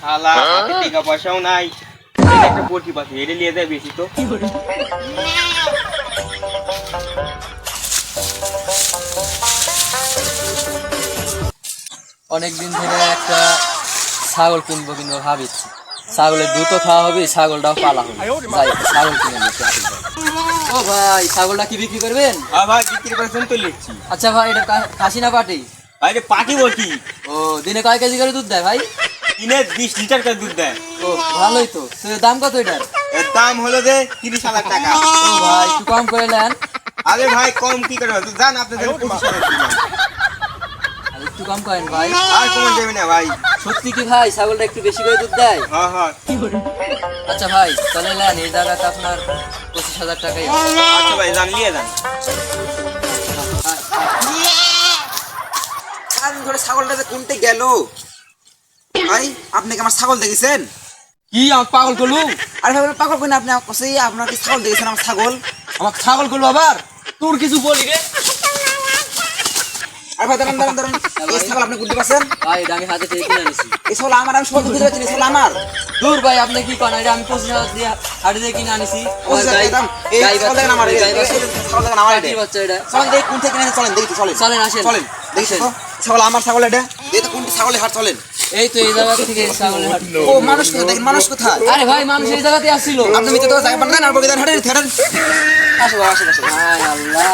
শালা হাতে টাকা পয়সাও নাই, একটা পোল্ট্রি পাখি এটা নিয়ে যায় বেশি তো। অনেকদিন ধরে একটা ছাগল কিনবো ভাবিছি। ছাগলের দুধও খাওয়া হবে, ছাগলটাও পালা হবে। যাই ছাগল কিনে নিচ্ছি। ও ভাই, ছাগলটা কি বিক্রি করবেন? হ্যাঁ ভাই, বিক্রি করেছেন তো লিখছি। আচ্ছা ভাই, এটা খাসি না পাটি? আরে পাটি বলছি। ও, দিনে কয় কেজি করে দুধ দেয় ভাই? দিনে 20 লিটার করে দুধ দেয়। ও ভালোই তো। দাম কত এটার? এর দাম হলো যে 30,000 টাকা। ও ভাই, একটু কম করে নেন। আরে ভাই কম কি করে হবে, জান আপনাদের 25,000 দিলাম। আর একটু কম করেন ভাই। আর কমন যাবে না ভাই। সত্যি কি ভাই ছাগলটা একটু বেশি করে দুধ দেয়? হ্যাঁ হ্যাঁ। আচ্ছা ভাই, তাহলে নেন, এই জায়গাতে আপনার 25,000 টাকাই হবে। আচ্ছা ভাই, জান নিয়ে যান। সারাদিন ধরে ছাগলটা যে কোনটা গেল ভাই? আপনি কি আমার ছাগল দেখেছেন? কি আমার পাগল করলু? আরে ভাই পাগল করেন আপনি, আপনার কি ছাগল দেখেছেন? আমার ছাগল আমাকে ছাগল করলু আবার? তোর কিছু বলি রে? আরে ভাই দাঁড়ান দাঁড়ান দাঁড়ান, এই ছাগল আপনি বুঝতে পারছেন? ভাই, এটা আমি হাতে থেকে কিনে আনিছি। এই ছাগল আমার, আমি সব বুঝতে পারছি, এই ছাগল আমার। দূর ভাই, আপনি কি করেন? এটা আমি 25,000 দিয়ে হাটে থেকে কিনে আনিছি। ওই ছাগল দাম, এই ছাগল দেখেন আমার, এই ছাগল দেখেন আমার এটা। পাটির বাচ্চা এটা। চলেন দেখি কোন থেকে কিনেছেন, চলেন দেখি তো, চলেন চলেন, আসেন। চলেন দেখি তো। ছাগল আমার, ছাগল এটা। এই তো কোন ছাগলের হাট, চলেন। এই তো এই জায়গা থেকে ছাগলের হাট। ও মানুষ কোথায় দেখেন, মানুষ কোথায়? আরে ভাই, মানুষ এই জায়গাতে আসছিল। আপনি মিথ্যে তো যাই পারেন না, আর বগিদার হাটে হাটেন। আসো আসো আসো। হায় আল্লাহ।